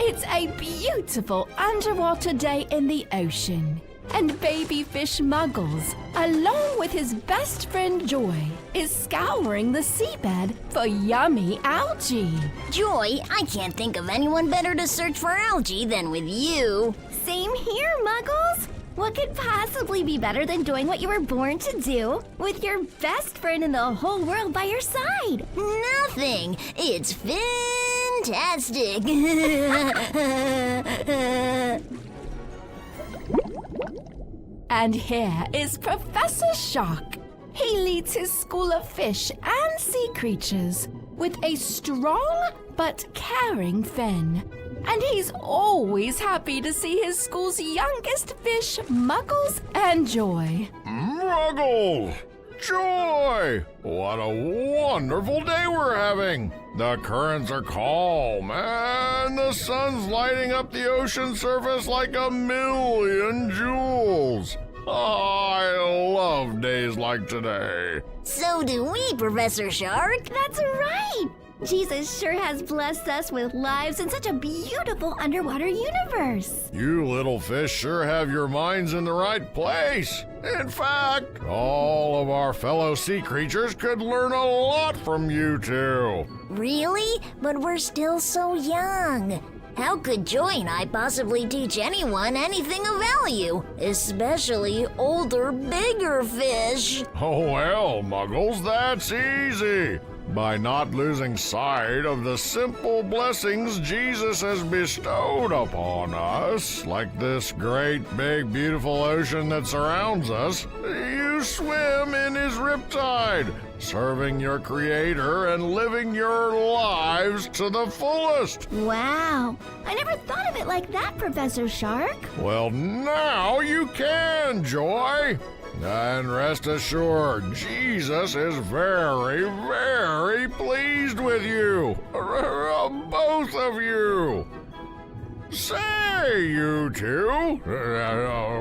It's a beautiful underwater day in the ocean. And baby fish Muggles, along with his best friend Joy, is scouring the seabed for yummy algae. Joy, I can't think of anyone better to search for algae than with you. Same here, Muggles. What could possibly be better than doing what you were born to do with your best friend in the whole world by your side? Nothing. It's fantastic. And here is Professor Shark. He leads his school of fish and sea creatures with a strong but caring fin. And he's always happy to see his school's youngest fish, Muggles and Joy. Muggles! Joy! What a wonderful day we're having! The currents are calm, and the sun's lighting up the ocean surface like a million jewels. I love days like today. So do we, Professor Shark. That's right. Jesus sure has blessed us with lives in such a beautiful underwater universe. You little fish sure have your minds in the right place. In fact, all of our fellow sea creatures could learn a lot from you two. Really? But we're still so young. How could Joy and I possibly teach anyone anything of value? Especially older, bigger fish. Oh well, Muggles, that's easy. By not losing sight of the simple blessings Jesus has bestowed upon us, like this great, big, beautiful ocean that surrounds us, you swim in his riptide, serving your Creator and living your lives to the fullest. Wow. I never thought of it like that, Professor Shark. Well, now you can, Joy. And rest assured, Jesus is very, very pleased with you. Both of you. Say, you two,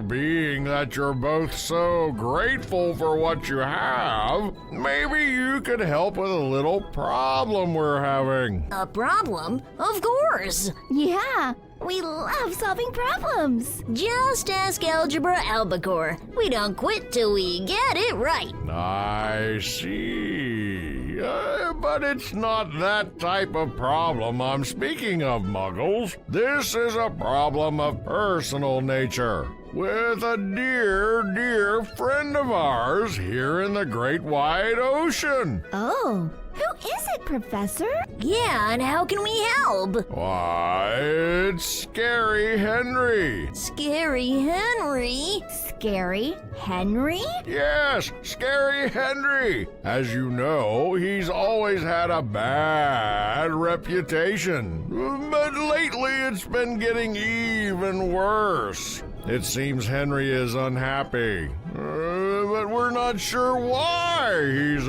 being that you're both so grateful for what you have, maybe you could help with a little problem we're having. A problem? Of course. Yeah, we love solving problems. Just ask Algebra Albacore. We don't quit till we get it right. I see. But it's not that type of problem I'm speaking of, Muggles. This is a problem of personal nature, with a dear, dear friend of ours here in the great wide ocean. Oh, who is it, Professor? Yeah, and how can we help? Why, it's Scary Henry. Scary Henry? Scary Henry? Yes, Scary Henry. As you know, he's always had a bad reputation. But lately it's been getting even worse. It seems Henry is unhappy, but we're not sure why he's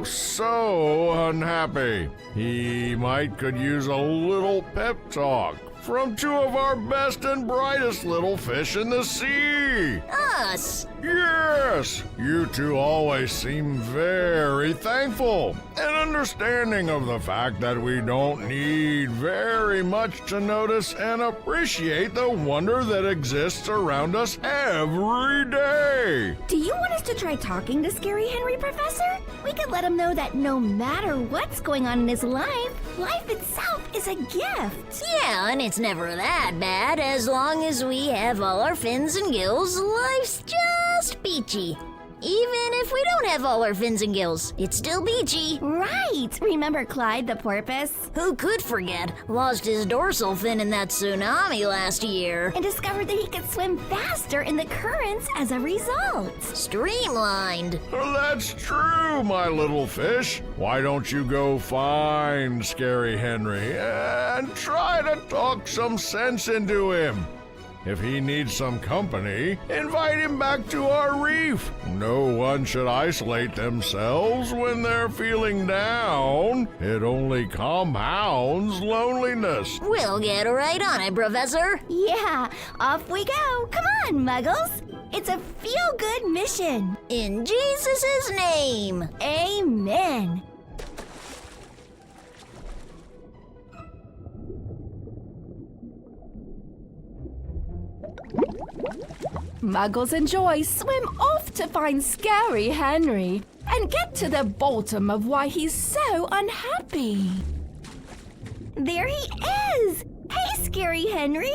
so unhappy. He could use a little pep talk from two of our best and brightest little fish in the sea. Us? Yes, you two always seem very thankful and understanding of the fact that we don't need very much to notice and appreciate the wonder that exists around us every day. Do you want us to try talking to Scary Henry, Professor? We could let him know that no matter what's going on in his life, life itself is a gift. Yeah, and it's never that bad. As long as we have all our fins and gills, life's just peachy. Even if we don't have all our fins and gills, it's still peachy. Right. Remember Clyde the porpoise? Who could forget? Lost his dorsal fin in that tsunami last year. And discovered that he could swim faster in the currents as a result. Streamlined. That's true, my little fish. Why don't you go find Scary Henry and try to talk some sense into him? If he needs some company, invite him back to our reef. No one should isolate themselves when they're feeling down. It only compounds loneliness. We'll get right on it, Professor. Yeah, off we go. Come on, Muggles. It's a feel-good mission. In Jesus' name. Amen. Muggles and Joy swim off to find Scary Henry and get to the bottom of why he's so unhappy. There he is! Hey, Scary Henry!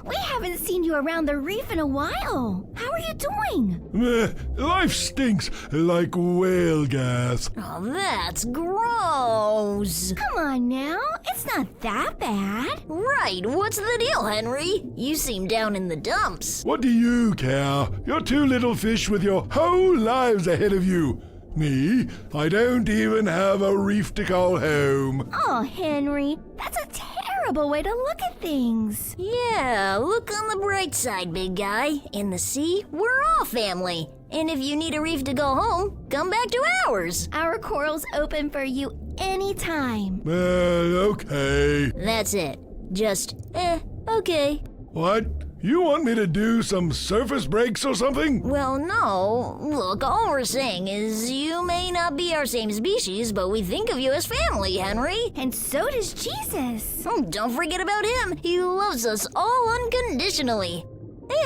We haven't seen you around the reef in a while. How are you doing? Life stinks like whale gas. Oh, that's gross. Come on now, it's not that bad. Right, what's the deal, Henry? You seem down in the dumps. What do you care? You're two little fish with your whole lives ahead of you. Me, I don't even have a reef to call home. Oh, Henry, that's a terrible way to look at things. Yeah, look on the bright side, big guy. In the sea, we're all family. And if you need a reef to go home, come back to ours. Our coral's open for you anytime. Okay. That's it. Just, okay. What? You want me to do some surface breaks or something? Well, no. Look, all we're saying is you may not be our same species, but we think of you as family, Henry. And so does Jesus. Oh, don't forget about him. He loves us all unconditionally.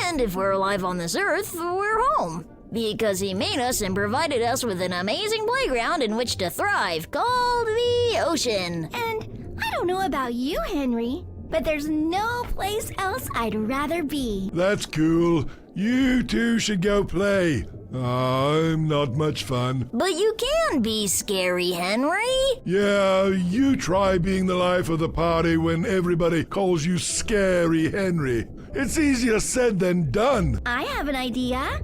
And if we're alive on this earth, we're home. Because he made us and provided us with an amazing playground in which to thrive, called the ocean. And I don't know about you, Henry, but there's no place else I'd rather be. That's cool. You two should go play. I'm not much fun. But you can be scary, Henry. Yeah, you try being the life of the party when everybody calls you Scary Henry. It's easier said than done. I have an idea.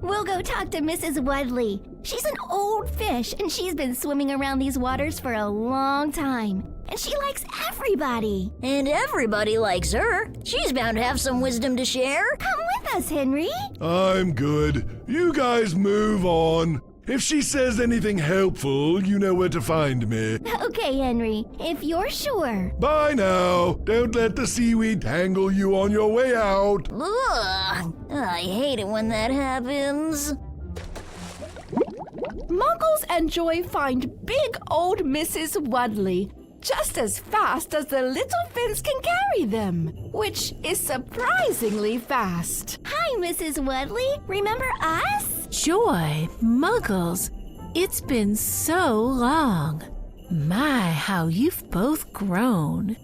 We'll go talk to Mrs. Wudley. She's an old fish, and she's been swimming around these waters for a long time. And she likes everybody. And everybody likes her. She's bound to have some wisdom to share. Come with us, Henry. I'm good. You guys move on. If she says anything helpful, you know where to find me. Okay, Henry, if you're sure. Bye now. Don't let the seaweed tangle you on your way out. Ugh, I hate it when that happens. Muggles and Joy find big old Mrs. Wudley just as fast as the little fins can carry them, which is surprisingly fast. Hi, Mrs. Wudley. Remember us? Joy, Muggles, it's been so long. My, how you've both grown.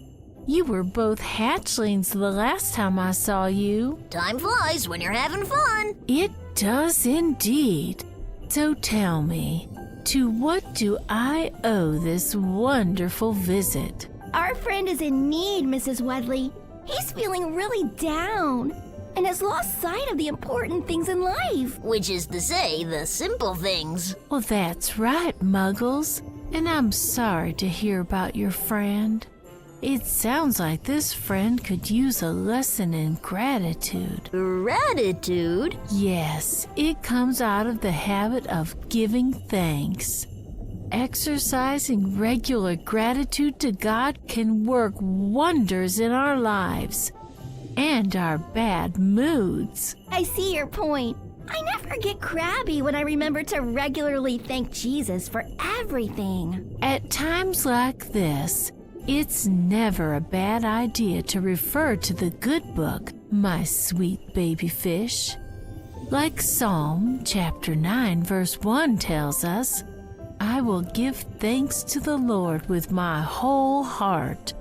You were both hatchlings the last time I saw you. Time flies when you're having fun. It does indeed. So tell me, to what do I owe this wonderful visit? Our friend is in need, Mrs. Wudley. He's feeling really down and has lost sight of the important things in life. Which is to say, the simple things. Well, that's right, Muggles. And I'm sorry to hear about your friend. It sounds like this friend could use a lesson in gratitude. Gratitude? Yes, it comes out of the habit of giving thanks. Exercising regular gratitude to God can work wonders in our lives and our bad moods. I see your point. I never get crabby when I remember to regularly thank Jesus for everything. At times like this, it's never a bad idea to refer to the good book, my sweet baby fish. Like Psalm chapter 9 verse 1 tells us, I will give thanks to the Lord with my whole heart.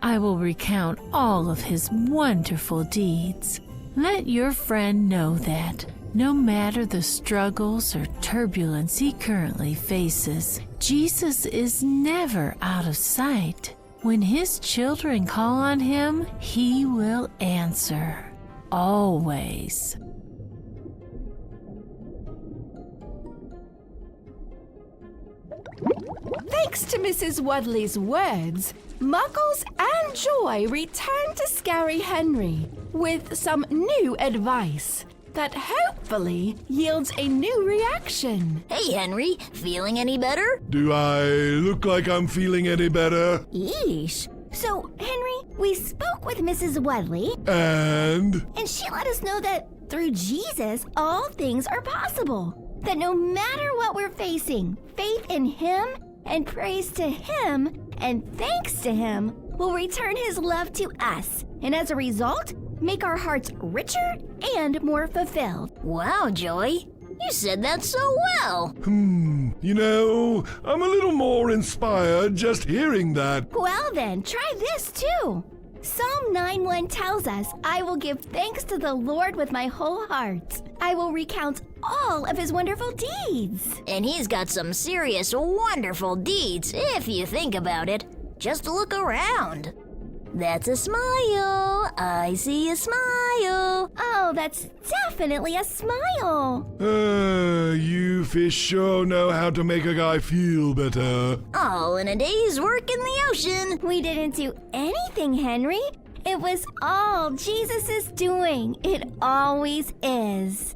I will recount all of his wonderful deeds. Let your friend know that, no matter the struggles or turbulence he currently faces, Jesus is never out of sight. When his children call on him, he will answer. Always. Thanks to Mrs. Wudley's words, Muggles and Joy return to Scary Henry with some new advice that hopefully yields a new reaction. Hey, Henry, feeling any better? Do I look like I'm feeling any better? Yeesh. So, Henry, we spoke with Mrs. Wudley, And she let us know that through Jesus, all things are possible. That no matter what we're facing, faith in him and praise to him and thanks to him will return his love to us. And as a result, make our hearts richer and more fulfilled. Wow, Joy. You said that so well. You know, I'm a little more inspired just hearing that. Well then, try this too. Psalm 9:1 tells us, I will give thanks to the Lord with my whole heart. I will recount all of his wonderful deeds. And he's got some serious wonderful deeds, if you think about it. Just look around. That's a smile. I see a smile. Oh, that's definitely a smile. You fish sure know how to make a guy feel better. All in a day's work in the ocean. We didn't do anything, Henry. It was all Jesus' doing. It always is.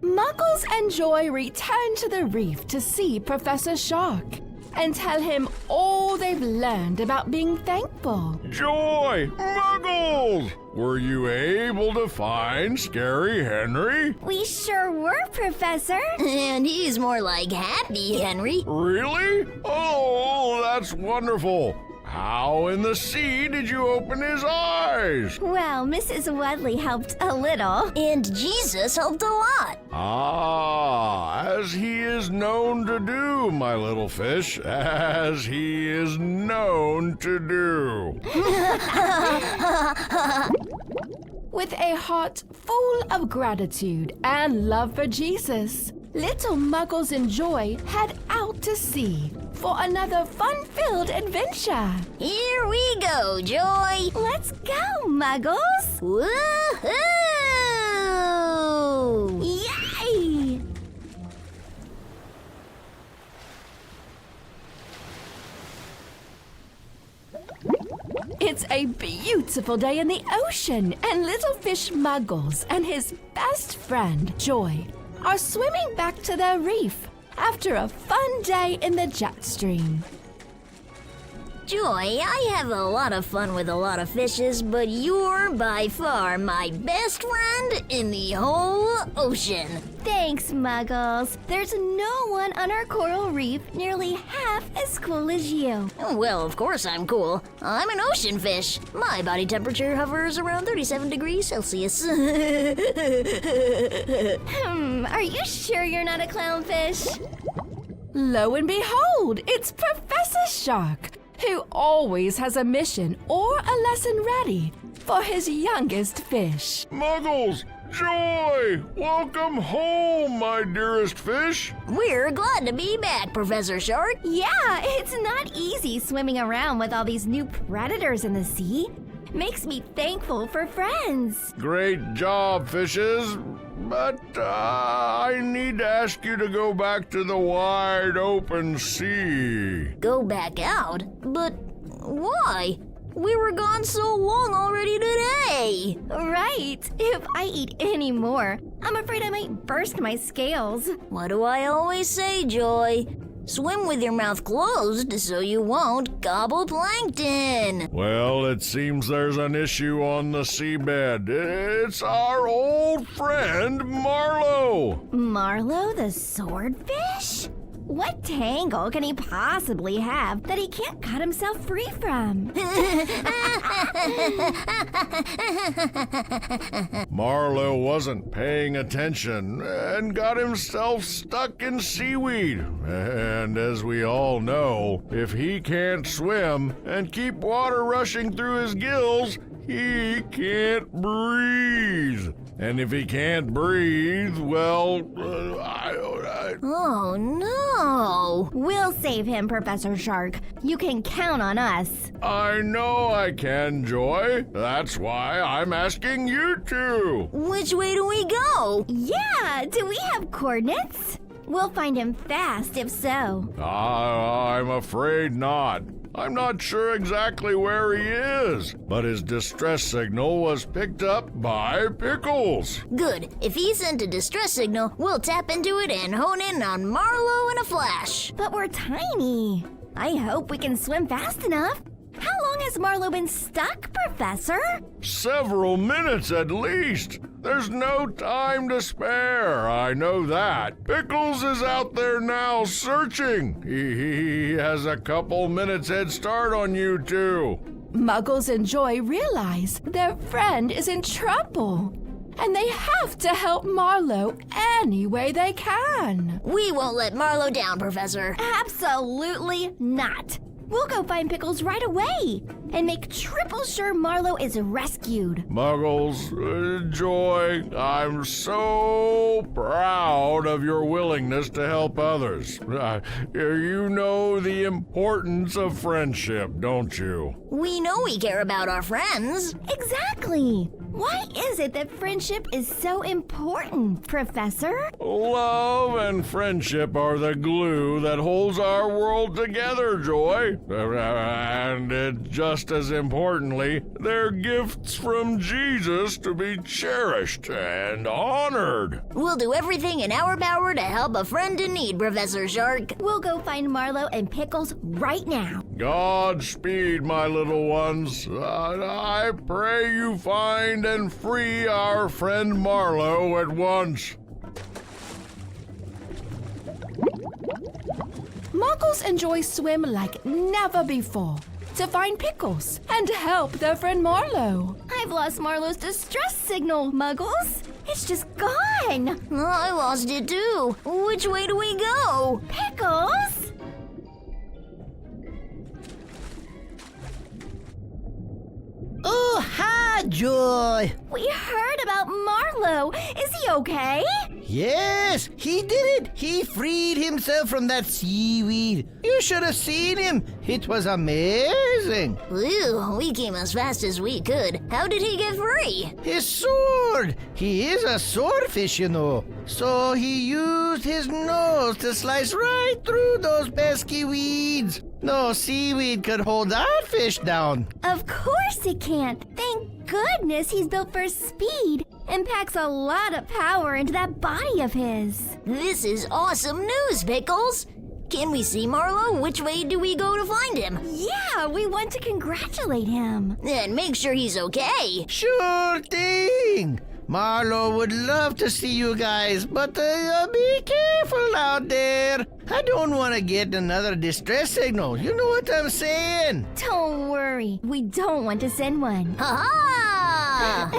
Muggles and Joy return to the reef to see Professor Shark and tell him all they've learned about being thankful. Joy! Muggles! Were you able to find Scary Henry? We sure were, Professor. And he's more like Happy Henry. Really? Oh, that's wonderful. How in the sea did you open his eyes? Well, Mrs. Wadley helped a little. And Jesus helped a lot. As he is known to do, my little fish, as he is known to do. With a heart full of gratitude and love for Jesus, little Muggles and Joy head out to sea for another fun-filled adventure. Here we go, Joy. Let's go, Muggles. Woohoo! Yay! It's a beautiful day in the ocean, and little fish Muggles and his best friend, Joy, are swimming back to their reef after a fun day in the jet stream. Joy, I have a lot of fun with a lot of fishes, but you're by far my best friend in the whole ocean. Thanks, Muggles. There's no one on our coral reef nearly half as cool as you. Well, of course I'm cool. I'm an ocean fish. My body temperature hovers around 37 degrees Celsius. Are you sure you're not a clownfish? Lo and behold, it's Professor Shark, who always has a mission or a lesson ready for his youngest fish. Muggles! Joy! Welcome home, my dearest fish! We're glad to be back, Professor Shark. Yeah, it's not easy swimming around with all these new predators in the sea. Makes me thankful for friends. Great job, fishes! But I need to ask you to go back to the wide open sea. Go back out? But why? We were gone so long already today. Right. If I eat any more, I'm afraid I might burst my scales. What do I always say, Joy? Swim with your mouth closed so you won't gobble plankton. Well, it seems there's an issue on the seabed. It's our old friend, Marlowe. Marlowe the swordfish? What tangle can he possibly have that he can't cut himself free from? Marlowe wasn't paying attention and got himself stuck in seaweed. And as we all know, if he can't swim and keep water rushing through his gills, he can't breathe. And if he can't breathe, well, Oh no! We'll save him, Professor Shark. You can count on us. I know I can, Joy. That's why I'm asking you to. Which way do we go? Yeah, do we have coordinates? We'll find him fast if so. I'm afraid not. I'm not sure exactly where he is, but his distress signal was picked up by Pickles. Good. If he sent a distress signal, we'll tap into it and hone in on Marlowe in a flash. But we're tiny. I hope we can swim fast enough. How long has Marlowe been stuck, Professor? Several minutes at least. There's no time to spare, I know that. Pickles is out there now searching. He has a couple minutes head start on you two. Muggles and Joy realize their friend is in trouble, and they have to help Marlowe any way they can. We won't let Marlowe down, Professor. Absolutely not. We'll go find Pickles right away and make triple sure Marlowe is rescued. Muggles, Joy, I'm so proud of your willingness to help others. You know the importance of friendship, don't you? We know we care about our friends. Exactly. Why is it that friendship is so important, Professor? Love and friendship are the glue that holds our world together, Joy. And just as importantly, they're gifts from Jesus to be cherished and honored. We'll do everything in our power to help a friend in need, Professor Shark. We'll go find Marlowe and Pickles right now. Godspeed, my little ones. I pray you find and free our friend Marlowe at once. Muggles and Joy swim like never before to find Pickles and help their friend Marlowe. I've lost Marlowe's distress signal, Muggles. It's just gone. Oh, I lost it too. Which way do we go? Pickles? Oh, hi, Joy. We heard about Marlowe. Is he okay? Yes, he did it. He freed himself from that seaweed. You should have seen him. It was amazing. Ooh, we came as fast as we could. How did he get free? His sword. He is a swordfish, you know. So he used his nose to slice right through those pesky weeds. No seaweed could hold that fish down. Of course it can't. Thank goodness he's built for speed and packs a lot of power into that body of his. This is awesome news, Pickles. Can we see Marlowe? Which way do we go to find him? Yeah, we want to congratulate him. And make sure he's okay. Sure thing. Marlowe would love to see you guys, but be careful out there. I don't want to get another distress signal. You know what I'm saying? Don't worry, we don't want to send one. Ha-ha!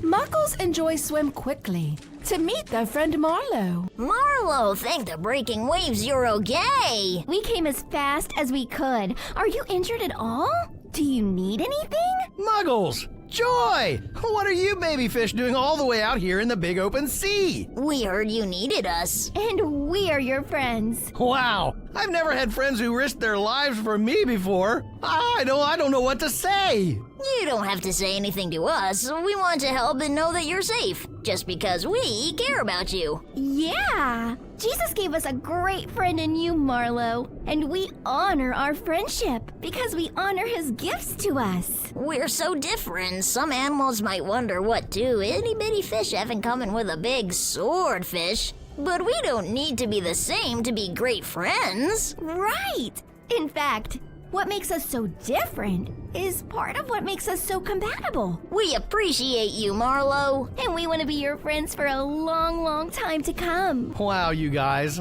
Muggles and Joy swim quickly to meet their friend Marlowe. Marlowe, thank the breaking waves you're okay. We came as fast as we could. Are you injured at all? Do you need anything? Muggles! Joy! What are you baby fish doing all the way out here in the big open sea? We heard you needed us. And we're your friends. Wow! I've never had friends who risked their lives for me before. I don't know what to say. You don't have to say anything to us. We want to help and know that you're safe, just because we care about you. Yeah! Jesus gave us a great friend in you, Marlowe, and we honor our friendship because we honor his gifts to us. We're so different. Some animals might wonder what do itty bitty fish have in common with a big swordfish. But we don't need to be the same to be great friends. Right! In fact, what makes us so different is part of what makes us so compatible. We appreciate you, Marlowe. And we want to be your friends for a long, long time to come. Wow, you guys.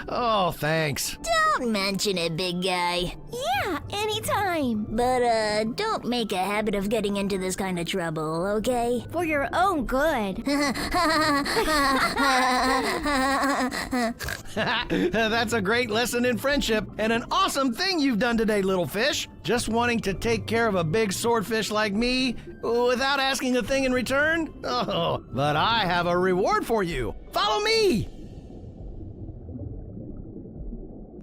Oh, thanks. Don't mention it, big guy. Yeah, anytime. But, don't make a habit of getting into this kind of trouble, okay? For your own good. That's a great lesson in friendship and an awesome thing you've done today, little fish. Just wanting to take care of a big swordfish like me without asking a thing in return? Oh, but I have a reward for you. Follow me!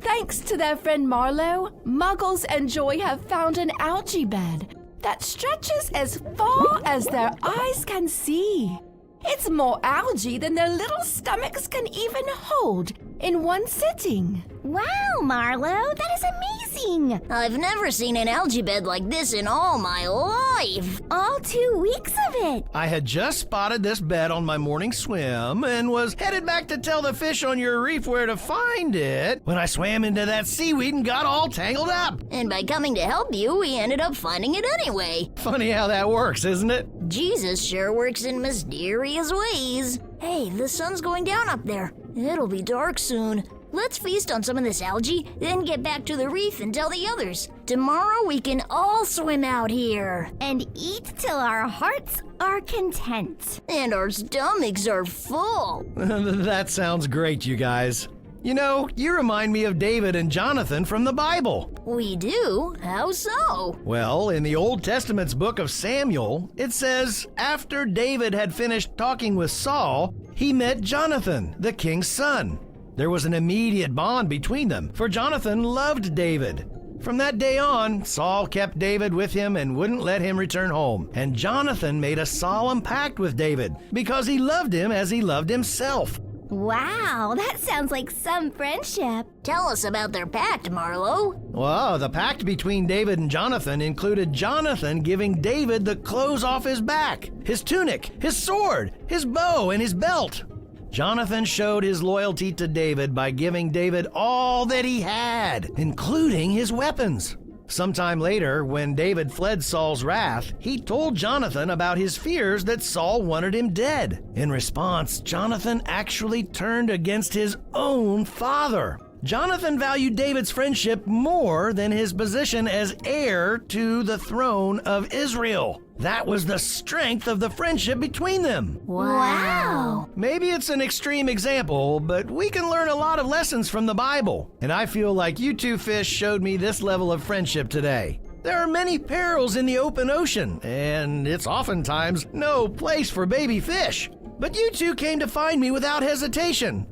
Thanks to their friend Marlowe, Muggles and Joy have found an algae bed that stretches as far as their eyes can see. It's more algae than their little stomachs can even hold in one sitting. Wow, Marlowe, that is amazing. I've never seen an algae bed like this in all my life. All 2 weeks of it. I had just spotted this bed on my morning swim and was headed back to tell the fish on your reef where to find it when I swam into that seaweed and got all tangled up. And by coming to help you, we ended up finding it anyway. Funny how that works, isn't it? Jesus sure works in mysterious ways. Hey, the sun's going down up there. It'll be dark soon. Let's feast on some of this algae, then get back to the reef and tell the others. Tomorrow we can all swim out here. And eat till our hearts are content. And our stomachs are full. That sounds great, you guys. You know, you remind me of David and Jonathan from the Bible. We do? How so? Well, in the Old Testament's book of Samuel, it says, after David had finished talking with Saul, he met Jonathan, the king's son. There was an immediate bond between them, for Jonathan loved David. From that day on, Saul kept David with him and wouldn't let him return home. And Jonathan made a solemn pact with David because he loved him as he loved himself. Wow, that sounds like some friendship. Tell us about their pact, Marlo. Well, the pact between David and Jonathan included Jonathan giving David the clothes off his back, his tunic, his sword, his bow, and his belt. Jonathan showed his loyalty to David by giving David all that he had, including his weapons. Sometime later, when David fled Saul's wrath, he told Jonathan about his fears that Saul wanted him dead. In response, Jonathan actually turned against his own father. Jonathan valued David's friendship more than his position as heir to the throne of Israel. That was the strength of the friendship between them. Wow. Maybe it's an extreme example, but we can learn a lot of lessons from the Bible. And I feel like you two fish showed me this level of friendship today. There are many perils in the open ocean, and it's oftentimes no place for baby fish. But you two came to find me without hesitation.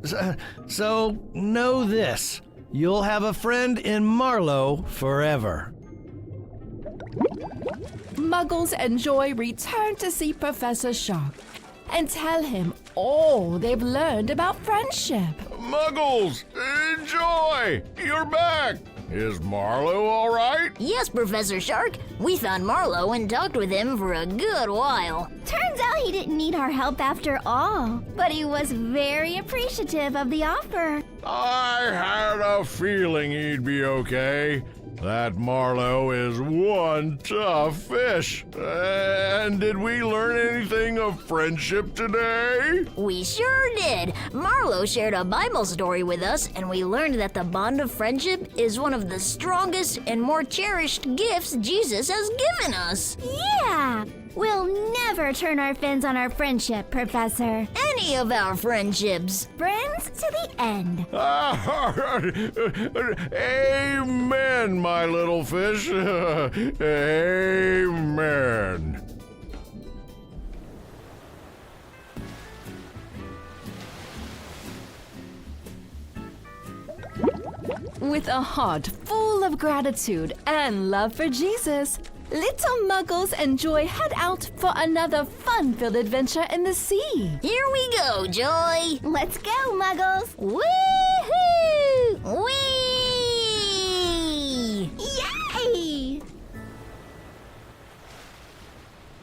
So know this, you'll have a friend in Marlo forever. Muggles and Joy return to see Professor Shark and tell him all they've learned about friendship. Muggles, Joy, you're back. Is Marlo all right? Yes, Professor Shark. We found Marlo and talked with him for a good while. Turns out he didn't need our help after all, but he was very appreciative of the offer. I had a feeling he'd be okay. That Marlo is one tough fish. And did we learn anything of friendship today? We sure did. Marlo shared a Bible story with us, and we learned that the bond of friendship is one of the strongest and more cherished gifts Jesus has given us. Yeah! We'll never turn our fins on our friendship, Professor. Any of our friendships. Friends to the end. Amen, my little fish. Amen. With a heart full of gratitude and love for Jesus, little Muggles and Joy head out for another fun-filled adventure in the sea. Here we go, Joy. Let's go, Muggles. Woohoo! Whee! Yay!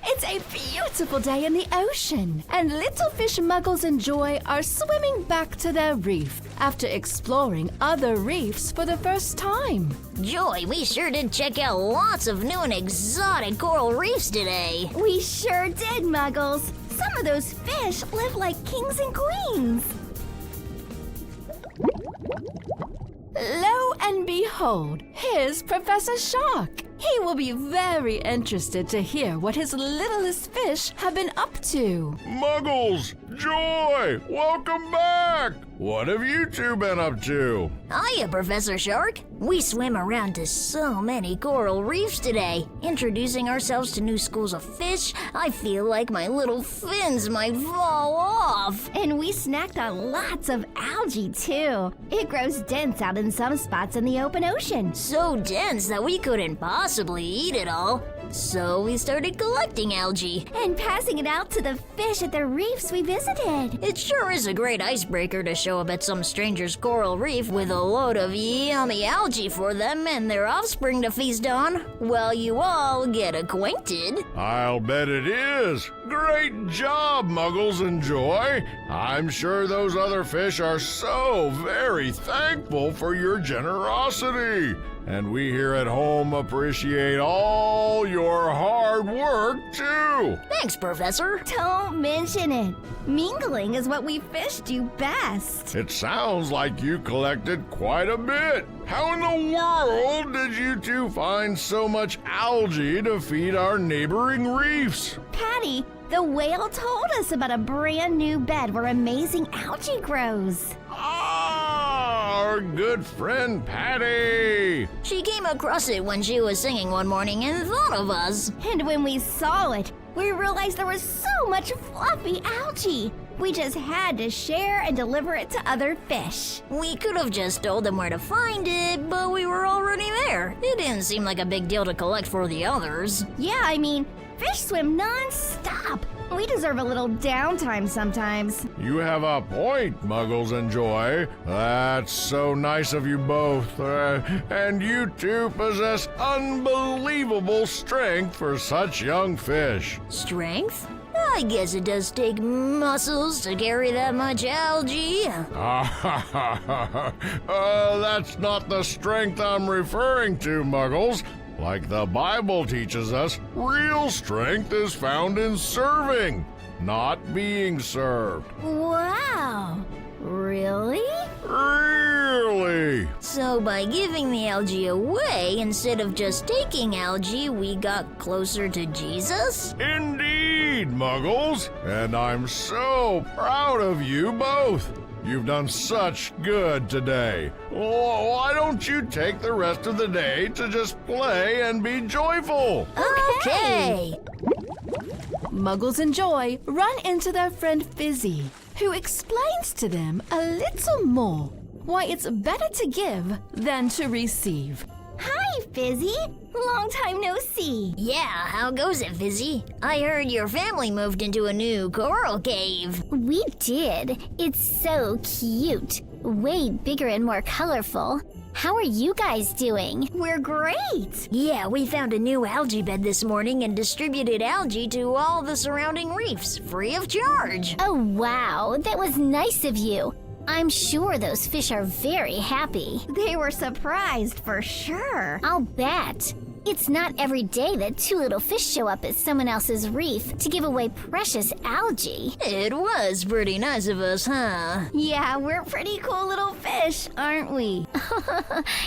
It's a beautiful day in the ocean, and little fish Muggles and Joy are swimming back to their reef after exploring other reefs for the first time. Joy, we sure did check out lots of new and exotic coral reefs today. We sure did, Muggles. Some of those fish live like kings and queens. Lo and behold, here's Professor Shark. He will be very interested to hear what his littlest fish have been up to. Muggles, Joy, welcome back. What have you two been up to? Hiya, Professor Shark. We swam around to so many coral reefs today. Introducing ourselves to new schools of fish, I feel like my little fins might fall off. And we snacked on lots of algae, too. It grows dense out in some spots in the open ocean. So dense that we couldn't possibly eat it all. So we started collecting algae. And passing it out to the fish at the reefs we visited. It sure is a great icebreaker to show up at some stranger's coral reef with a load of yummy algae for them and their offspring to feast on while you all get acquainted. I'll bet it is. Great job, Muggles and Joy. I'm sure those other fish are so very thankful for your generosity. And we here at home appreciate all your hard work, too. Thanks, Professor. Don't mention it. Mingling is what we fish do best. It sounds like you collected quite a bit. How in the world did you two find so much algae to feed our neighboring reefs? Patty, the whale told us about a brand new bed where amazing algae grows. Our good friend Patty. She came across it when she was singing one morning and thought of us. And when we saw it, we realized there was so much fluffy algae. We just had to share and deliver it to other fish. We could have just told them where to find it, but we were already there. It didn't seem like a big deal to collect for the others. Yeah, I mean, fish swim non-stop. We deserve a little downtime sometimes. You have a point, Muggles and Joy. That's so nice of you both. And you two possess unbelievable strength for such young fish. Strength? I guess it does take muscles to carry that much algae. That's not the strength I'm referring to, Muggles. Like the Bible teaches us, real strength is found in serving, not being served. Wow. Really? Really? So by giving the algae away instead of just taking algae, we got closer to Jesus? Indeed, Muggles. And I'm so proud of you both. You've done such good today. Why don't you take the rest of the day to just play and be joyful? Okay. Muggles and Joy run into their friend Fizzy, who explains to them a little more why it's better to give than to receive. Hi, Fizzy. Long time no see. Yeah, how goes it, Fizzy? I heard your family moved into a new coral cave. We did. It's so cute. Way bigger and more colorful. How are you guys doing? We're great. Yeah, we found a new algae bed this morning and distributed algae to all the surrounding reefs, free of charge. Oh, wow. That was nice of you. I'm sure those fish are very happy. They were surprised for sure. I'll bet. It's not every day that two little fish show up at someone else's reef to give away precious algae. It was pretty nice of us, huh? Yeah, we're pretty cool little fish, aren't we?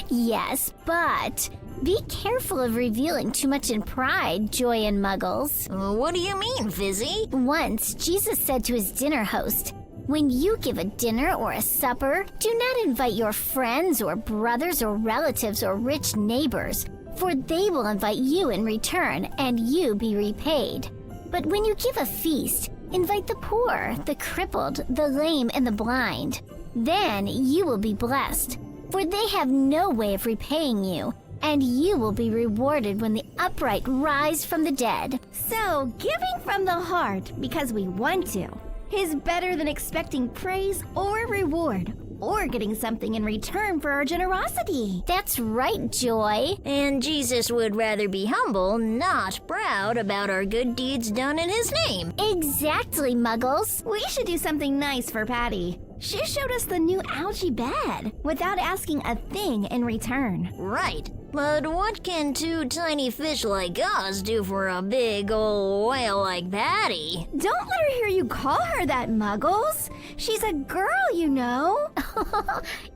Yes, but be careful of revealing too much in pride, Joy and Muggles. What do you mean, Fizzy? Once, Jesus said to his dinner host, "When you give a dinner or a supper, do not invite your friends or brothers or relatives or rich neighbors, for they will invite you in return, and you be repaid. But when you give a feast, invite the poor, the crippled, the lame, and the blind. Then you will be blessed, for they have no way of repaying you, and you will be rewarded when the upright rise from the dead." So, giving from the heart because we want to is better than expecting praise or reward, or getting something in return for our generosity. That's right, Joy. And Jesus would rather be humble, not proud about our good deeds done in his name. Exactly, Muggles. We should do something nice for Patty. She showed us the new algae bed without asking a thing in return. Right. But what can two tiny fish like us do for a big old whale like Patty? Don't let her hear you call her that, Muggles. She's a girl, you know.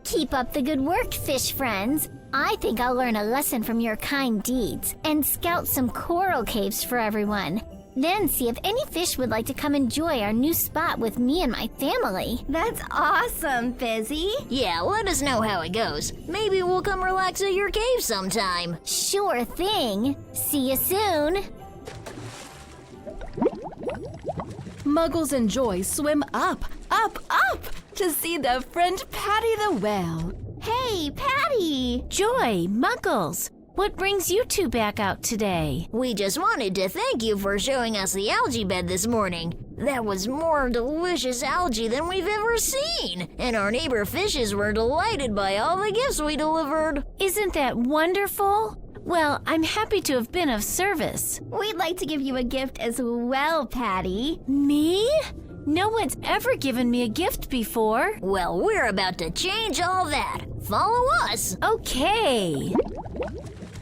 Keep up the good work, fish friends. I think I'll learn a lesson from your kind deeds and scout some coral caves for everyone. Then see if any fish would like to come enjoy our new spot with me and my family. That's awesome, Fizzy. Yeah, let us know how it goes. Maybe we'll come relax at your cave sometime. Sure thing. See you soon. Muggles and Joy swim up to see their friend Patty the whale. Hey, Patty. Joy, Muggles, what brings you two back out today? We just wanted to thank you for showing us the algae bed this morning. That was more delicious algae than we've ever seen. And our neighbor fishes were delighted by all the gifts we delivered. Isn't that wonderful? Well, I'm happy to have been of service. We'd like to give you a gift as well, Patty. Me? No one's ever given me a gift before. Well, we're about to change all that. follow us. Okay.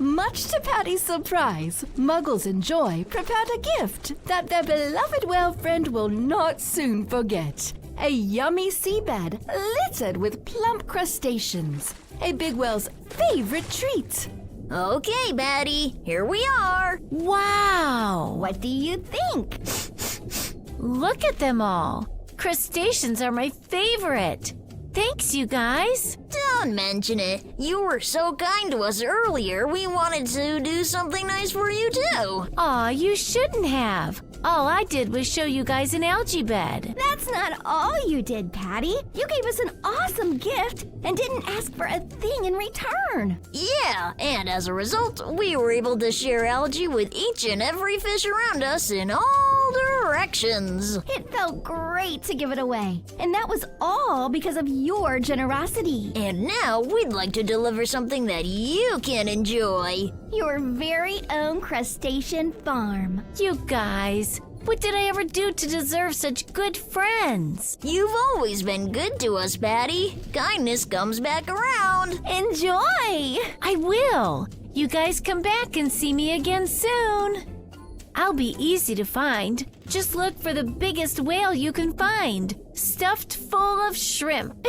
Much to Patty's surprise, Muggles and Joy prepared a gift that their beloved whale friend will not soon forget. A yummy seabed littered with plump crustaceans, a big whale's favorite treat. Okay, Patty, here we are. Wow. What do you think? Look at them all. Crustaceans are my favorite. Thanks, you guys. Don't mention it. You were so kind to us earlier, we wanted to do something nice for you too. Aw, you shouldn't have. All I did was show you guys an algae bed. That's not all you did, Patty. You gave us an awesome gift and didn't ask for a thing in return. Yeah, and as a result, we were able to share algae with each and every fish around us in all directions. It felt great to give it away, and that was all because of your generosity. And now we'd like to deliver something that you can enjoy. Your very own crustacean farm. You guys, what did I ever do to deserve such good friends? You've always been good to us, Patty. Kindness comes back around. Enjoy! I will. You guys come back and see me again soon. I'll be easy to find. Just look for the biggest whale you can find, stuffed full of shrimp.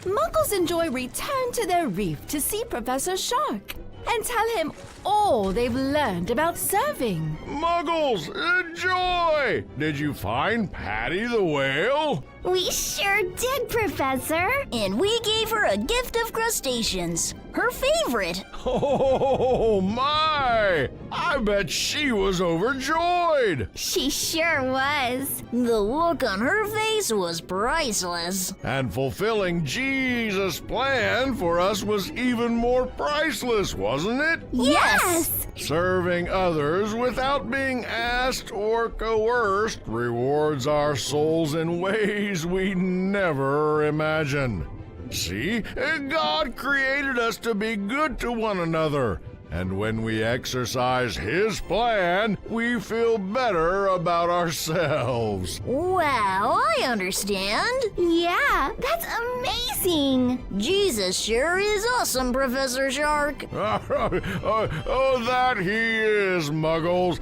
Muggles and Joy return to their reef to see Professor Shark and tell him all they've learned about serving. Muggles, Joy! Did you find Patty the whale? We sure did, Professor. And we gave her a gift of crustaceans, her favorite. Oh my! I bet she was overjoyed. She sure was. The look on her face was priceless. And fulfilling Jesus' plan for us was even more priceless, wasn't it? Yes! Serving others without being asked or coerced rewards our souls in ways we never imagined. See, God created us to be good to one another. And when we exercise His plan, we feel better about ourselves. Wow, I understand. Yeah, that's amazing. Jesus sure is awesome, Professor Shark. Oh, that he is, Muggles.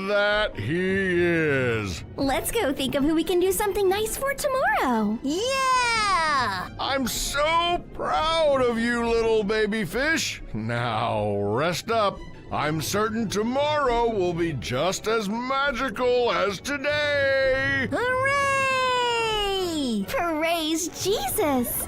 That he is. Let's go think of who we can do something nice for tomorrow. Yeah! I'm so proud of you, little baby fish. Now, rest up. I'm certain tomorrow will be just as magical as today. Hooray! Praise Jesus.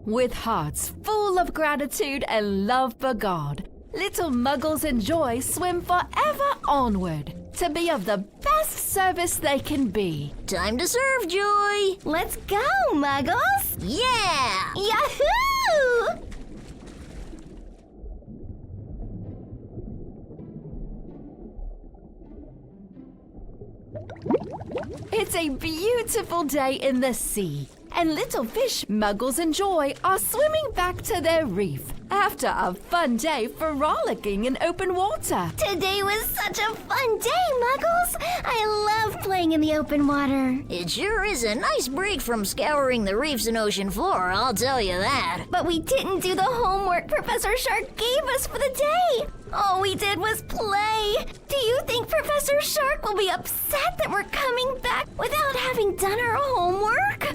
With hearts full of gratitude and love for God, little Muggles and Joy swim forever onward to be of the best service they can be. Time to serve, Joy. Let's go, Muggles. Yeah! Yahoo! It's a beautiful day in the sea, and little fish Muggles and Joy are swimming back to their reef after a fun day frolicking in open water. Today was such a fun day, Muggles. I love playing in the open water. It sure is a nice break from scouring the reefs and ocean floor, I'll tell you that. But we didn't do the homework Professor Shark gave us for the day. All we did was play. Do you think Professor Shark will be upset that we're coming back without having done our homework?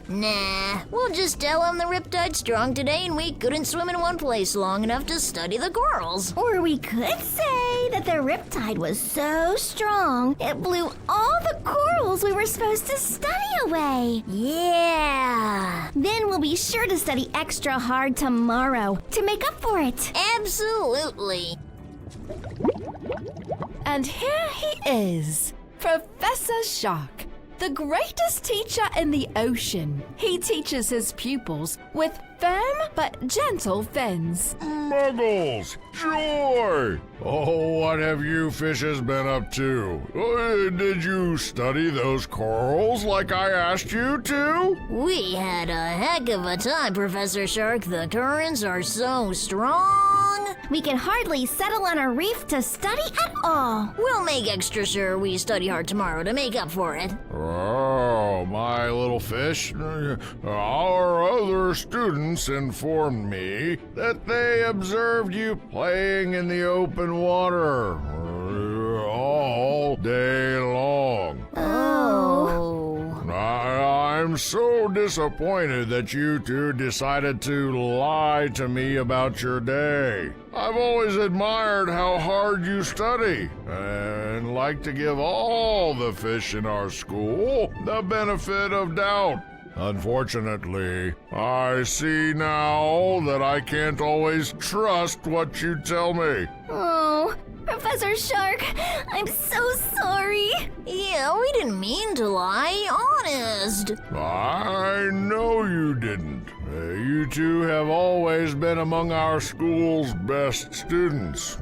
Nah. We'll just tell him the riptide's strong today and we couldn't swim in one place long enough to study the corals. Or we could say that the riptide was so strong, it blew all the corals we were supposed to study away. Yeah! Then we'll be sure to study extra hard tomorrow to make up for it. Absolutely. And here he is, Professor Shark, the greatest teacher in the ocean. He teaches his pupils with firm but gentle fins. Muggles, Joy! Oh, what have you fishes been up to? Did you study those corals like I asked you to? We had a heck of a time, Professor Shark. The currents are so strong long, we can hardly settle on a reef to study at all. we'll make extra sure we study hard tomorrow to make up for it. Oh, my little fish. Our other students informed me that they observed you playing in the open water all day long. Oh. I'm so disappointed that you two decided to lie to me about your day. I've always admired how hard you study and like to give all the fish in our school the benefit of doubt. Unfortunately, I see now that I can't always trust what you tell me. Oh, Professor Shark, I'm so sorry. Yeah, we didn't mean to lie, honest. I know you didn't. You two have always been among our school's best students.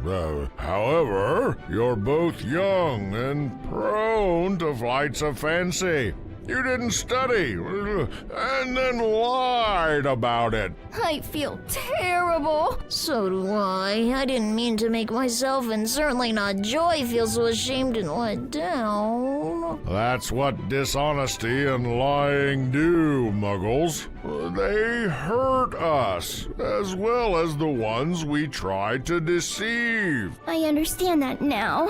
However, you're both young and prone to flights of fancy. You didn't study and then lied about it. I feel terrible. So do I. I didn't mean to make myself and certainly not Joy feel so ashamed and let down. That's what dishonesty and lying do, Muggles. They hurt us, as well as the ones we try to deceive. I understand that now.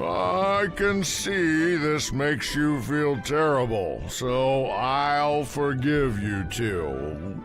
I can see this makes you feel terrible, so I'll forgive you two.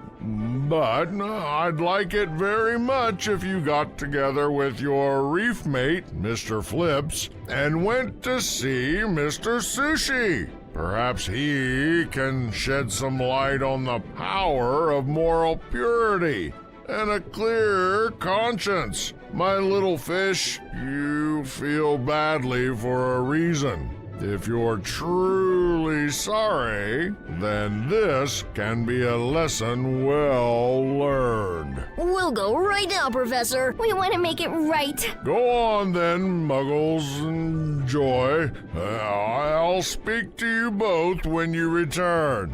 But I'd like it very much if you got together with your reef mate, Mr. Flips, and went to see Mr. Sushi. Perhaps he can shed some light on the power of moral purity and a clear conscience. My little fish, you feel badly for a reason. If you're truly sorry, then this can be a lesson well learned. We'll go right now, Professor. We want to make it right. Go on then, Muggles and Joy. I'll speak to you both when you return.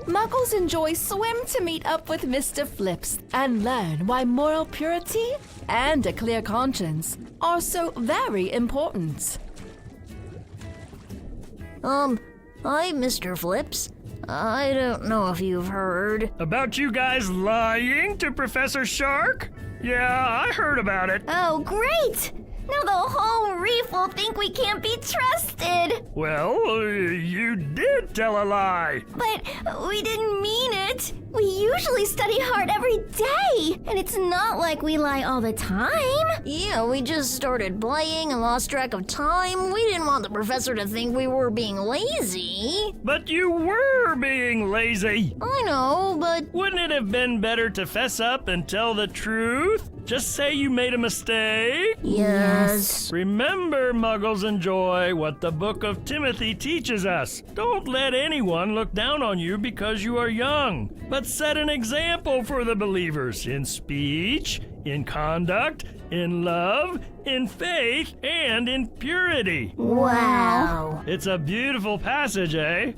Muggles and Joy swim to meet up with Mr. Flips and learn why moral purity and a clear conscience are so very important. Hi, Mr. Flips. I don't know if you've heard. About you guys lying to Professor Shark? Yeah, I heard about it. Oh, great! Now the whole reef will think we can't be trusted. Well, you did tell a lie. But we didn't mean it. We usually study hard every day, and it's not like we lie all the time. Yeah, we just started playing and lost track of time. We didn't want the professor to think we were being lazy. But you were being lazy. I know, but Wouldn't it have been better to fess up and tell the truth? Just say you made a mistake? yes. Remember, Muggles and Joy, what the Book of Timothy teaches us. Don't let anyone look down on you because you are young, but set an example for the believers in speech, in conduct, in love, in faith, and in purity. Wow. It's a beautiful passage, eh?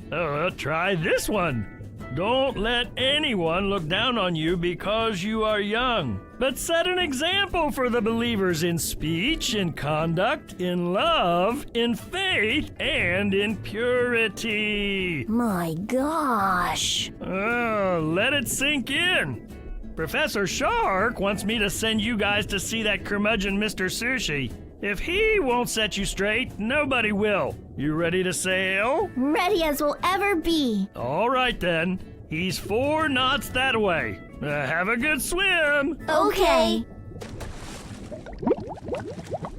Try this one. Don't let anyone look down on you because you are young, but set an example for the believers in speech, in conduct, in love, in faith, and in purity. My gosh. Let it sink in. Professor Shark wants me to send you guys to see that curmudgeon Mr. Sushi. If he won't set you straight, nobody will. You ready to sail? Ready as we'll ever be. All right then. He's 4 knots that way. Have a good swim. Okay.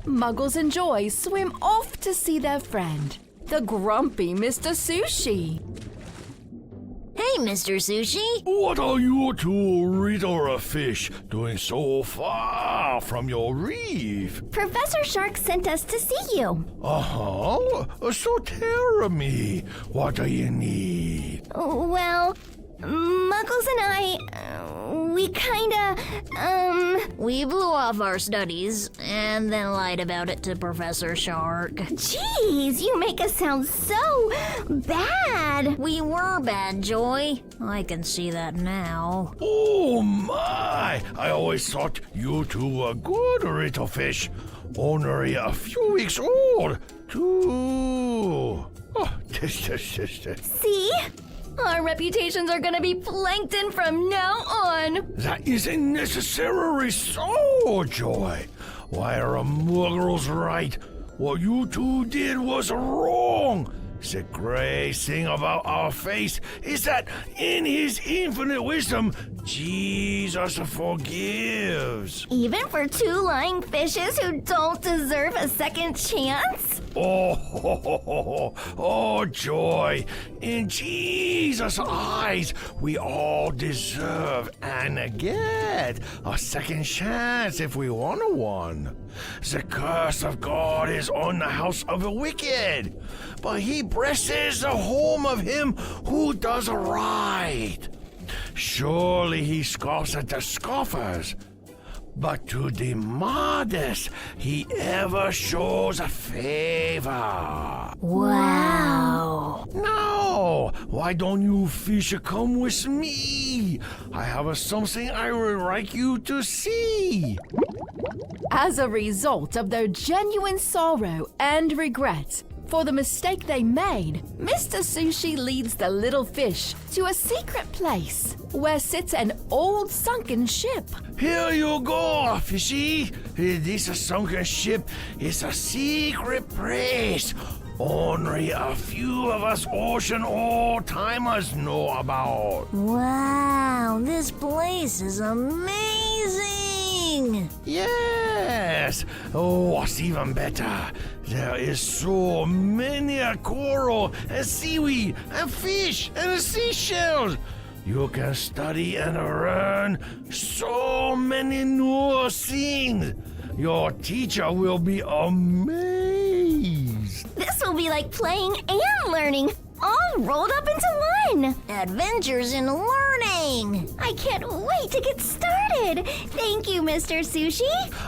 Muggles and Joy swim off to see their friend, the grumpy Mr. Sushi. Hey, Mr. Sushi. What are you two little fish doing so far from your reef? Professor Shark sent us to see you. Uh-huh. So tell me, what do you need? Well, Muggles and I, we We blew off our studies and then lied about it to Professor Shark. Jeez, you make us sound so bad. We were bad, Joy. I can see that now. Oh my! I always thought you two were good little fish. Only a few weeks old, too. Oh, See? Our reputations are gonna be plankton from now on. that isn't necessarily so, Joy. Why are muggles right? What you two did was wrong. The great thing about our faith is that in his infinite wisdom, Jesus forgives. Even for two lying fishes who don't deserve a second chance? Oh, Joy. In Jesus' eyes, we all deserve and get a second chance if we want one. The curse of God is on the house of the wicked, but he blesses the home of him who does right. Surely he scoffs at the scoffers, but to the modest he ever shows a favor. Wow. Now, why don't you fish come with me? I have something I would like you to see. As a result of their genuine sorrow and regret for the mistake they made, Mr. Sushi leads the little fish to a secret place where sits an old sunken ship. Here you go, fishy. This sunken ship is a secret place only a few of us ocean old-timers know about. Wow, this place is amazing. Yes. Oh, what's even better? There is so many coral and seaweed and fish and seashells. You can study and learn so many new things. Your teacher will be amazed. This will be like playing and learning, all rolled up into one. Adventures in learning. I can't wait to get started. Thank you, Mr. Sushi.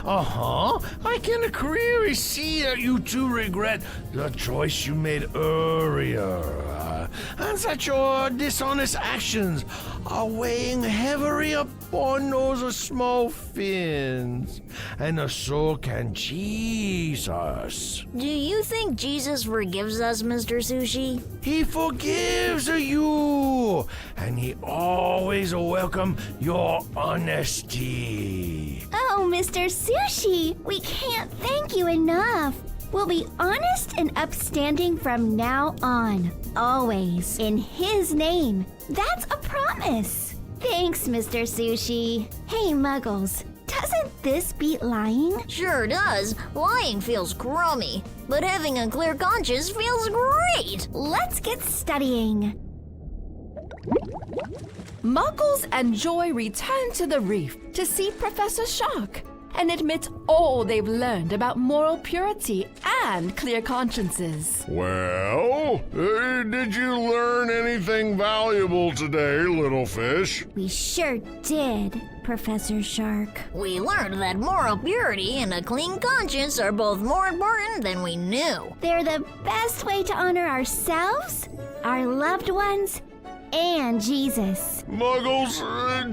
I can clearly see that you two regret the choice you made earlier. And that your dishonest actions are weighing heavily upon those small fins. And so can Jesus. Do you think Jesus forgives us, Mr. Sushi? He forgives you, and he always welcomes your honesty. Oh, Mr. Sushi, we can't thank you enough. We'll be honest and upstanding from now on. Always. In his name. That's a promise. Thanks, Mr. Sushi. Hey, Muggles, doesn't this beat lying? Sure does. Lying feels crummy, but having a clear conscience feels great. Let's get studying. Muggles and Joy return to the reef to see Professor Shark and admit all they've learned about moral purity and clear consciences. Well, did you learn anything valuable today, little fish? We sure did, Professor Shark. We learned that moral purity and a clean conscience are both more important than we knew. They're the best way to honor ourselves, our loved ones, and Jesus. Muggles,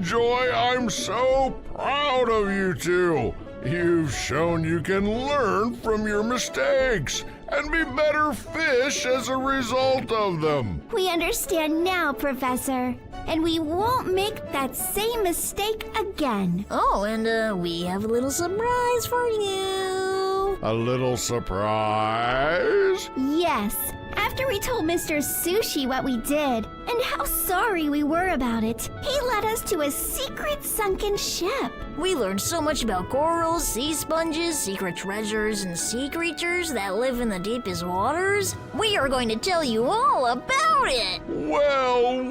Joy, I'm so proud of you two. You've shown you can learn from your mistakes and be better fish as a result of them. We understand now, Professor, and we won't make that same mistake again. Oh, and we have a little surprise for you. A little surprise? Yes. After we told Mr. Sushi what we did and how sorry we were about it, he led us to a secret sunken ship. We learned so much about corals, sea sponges, secret treasures, and sea creatures that live in the deepest waters. We are going to tell you all about it. Well,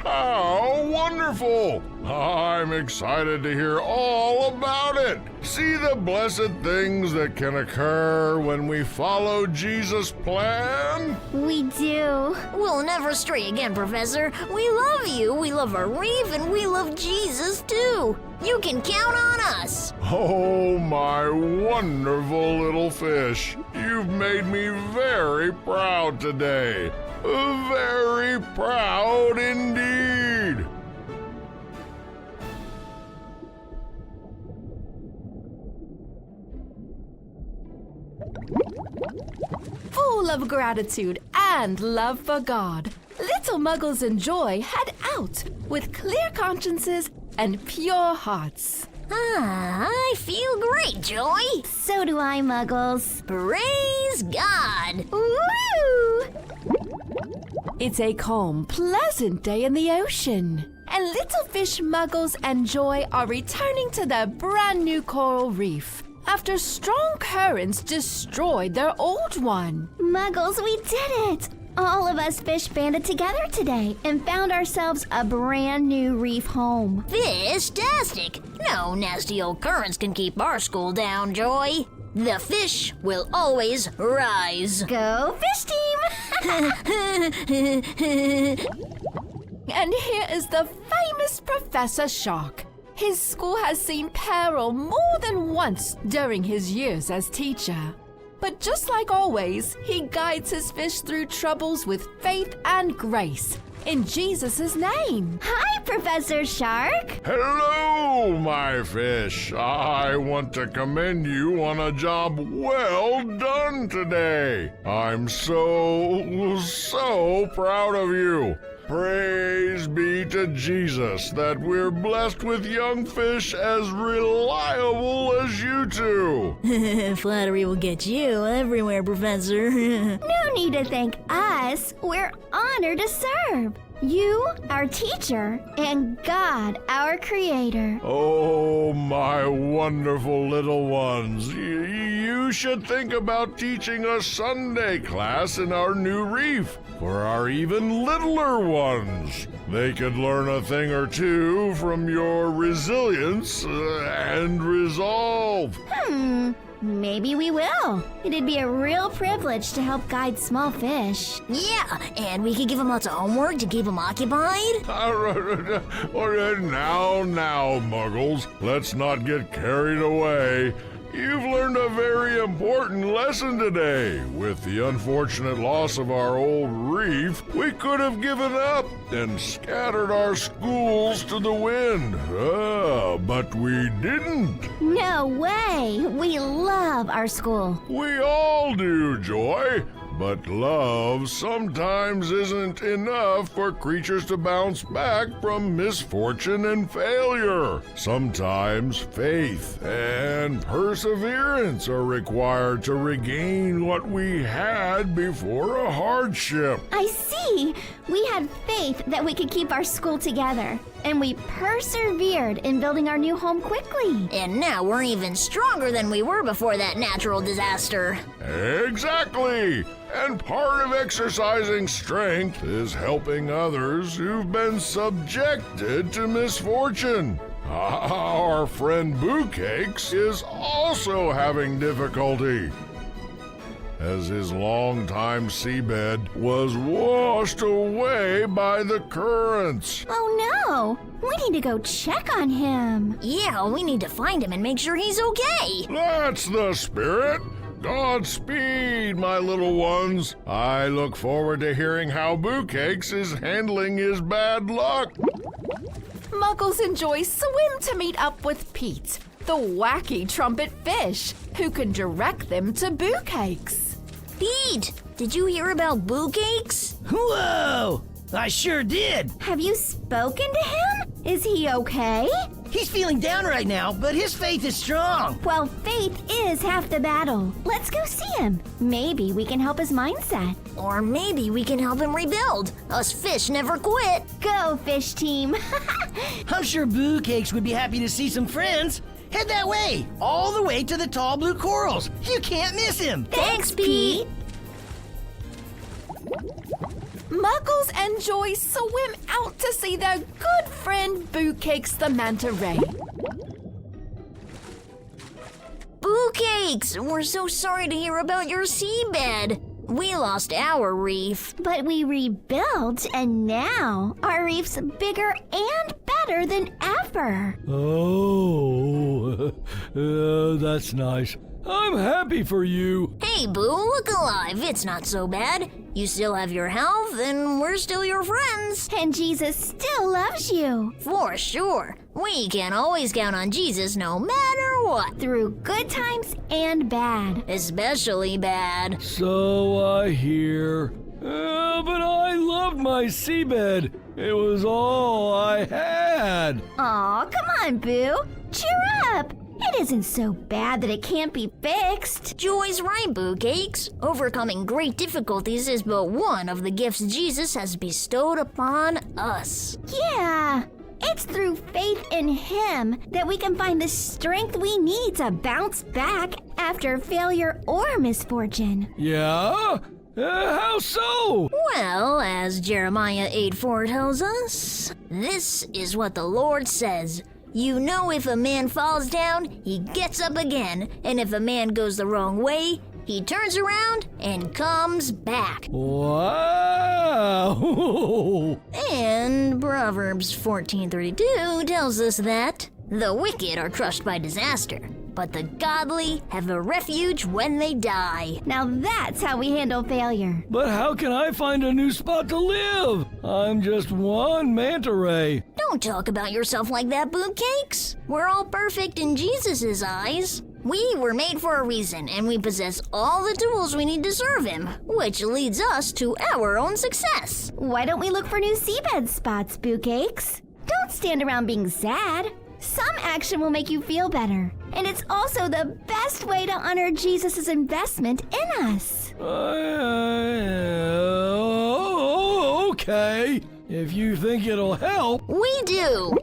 how wonderful! I'm excited to hear all about it. See the blessed things that can occur when we follow Jesus' plan? We do. We'll never stray again, Professor. We love you, we love our reef, and we love Jesus too. You can count on us. Oh, my wonderful little fish. You've made me very proud today. Very proud indeed. Full of gratitude and love for God, little Muggles and Joy head out with clear consciences and pure hearts. I feel great, Joy. So do I, Muggles. Praise God. Woo! It's a calm, pleasant day in the ocean, and little fish Muggles and Joy are returning to their brand new coral reef after strong currents destroyed their old one. Muggles, we did it! All of us fish banded together today and found ourselves a brand new reef home. Fish-tastic. No nasty old currents can keep our school down, Joy. The fish will always rise. Go fish team! And here is the famous Professor Shark. His school has seen peril more than once during his years as teacher. But just like always, he guides his fish through troubles with faith and grace. In Jesus' name. Hi, Professor Shark. Hello, my fish. I want to commend you on a job well done today. I'm so proud of you. Praise be to Jesus that we're blessed with young fish as reliable as you two. Flattery will get you everywhere, Professor. No need to thank us. We're honored to serve. You, our teacher, and God, our creator. Oh, my wonderful little ones. You should think about teaching a Sunday class in our new reef for our even littler ones. They could learn a thing or two from your resilience and resolve. Maybe we will. It'd be a real privilege to help guide small fish. Yeah, and we could give them lots of homework to keep them occupied. Now, Muggles, let's not get carried away. You've learned a very important lesson today. With the unfortunate loss of our old reef, we could have given up and scattered our schools to the wind. But we didn't. No way. We love our school. We all do, Joy. But love sometimes isn't enough for creatures to bounce back from misfortune and failure. Sometimes faith and perseverance are required to regain what we had before a hardship. I see. We had faith that we could keep our school together, and we persevered in building our new home quickly. And now we're even stronger than we were before that natural disaster. Exactly. And part of exercising strength is helping others who've been subjected to misfortune. Our friend Boocakes is also having difficulty, as his longtime seabed was washed away by the currents. Oh no! We need to go check on him. Yeah, we need to find him and make sure he's okay. That's the spirit. Godspeed, my little ones. I look forward to hearing how Boocakes is handling his bad luck. Muggles and Joy swim to meet up with Pete, the wacky trumpet fish, who can direct them to Boocakes. Pete, did you hear about Boocakes? Whoa! I sure did. Have you spoken to him? Is he okay? He's feeling down right now, but his faith is strong. Well, faith is half the battle. Let's go see him. Maybe we can help his mindset. Or maybe we can help him rebuild. Us fish never quit. Go, fish team. I'm sure Boocakes would be happy to see some friends. Head that way, all the way to the tall blue corals. You can't miss him. Thanks, Pete. Muggles and Joy swim out to see their good friend Boocakes the manta ray. Boo Cakes! We're so sorry to hear about your seabed. We lost our reef. But we rebuilt, and now our reef's bigger and better than ever. Oh, that's nice. I'm happy for you. Hey, Boo, look alive. It's not so bad. You still have your health, and we're still your friends. And Jesus still loves you. For sure. We can always count on Jesus no matter what. Through good times and bad. Especially bad. So I hear. But I loved my seabed. It was all I had. Aw, come on, Boo. Cheer up. It isn't so bad that it can't be fixed. Joy's right, Boo Cakes. Overcoming great difficulties is but one of the gifts Jesus has bestowed upon us. Yeah. It's through faith in Him that we can find the strength we need to bounce back after failure or misfortune. Yeah? How so? Well, as Jeremiah 8:4 tells us, this is what the Lord says. You know, if a man falls down, he gets up again. And if a man goes the wrong way, he turns around and comes back. Wow! And Proverbs 14:32 tells us that the wicked are crushed by disaster, but the godly have a refuge when they die. Now that's how we handle failure. But how can I find a new spot to live? I'm just one manta ray. Don't talk about yourself like that, Boo Cakes. We're all perfect in Jesus' eyes. We were made for a reason, and we possess all the tools we need to serve Him, which leads us to our own success. Why don't we look for new seabed spots, Boo Cakes? Don't stand around being sad. Some action will make you feel better. And it's also the best way to honor Jesus' investment in us. Okay. If you think it'll help. We do.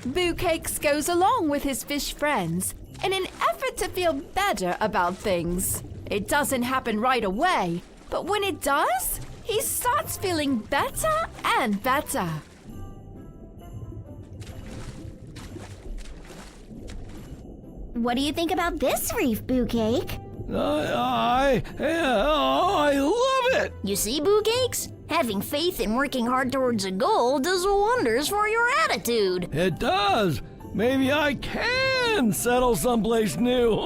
Boo Cakes goes along with his fish friends in an effort to feel better about things. It doesn't happen right away, but when it does, he starts feeling better and better. What do you think about this reef, Boo Cake? I love it. You see, Boo Cakes? Having faith and working hard towards a goal does wonders for your attitude. It does. Maybe I can settle someplace new,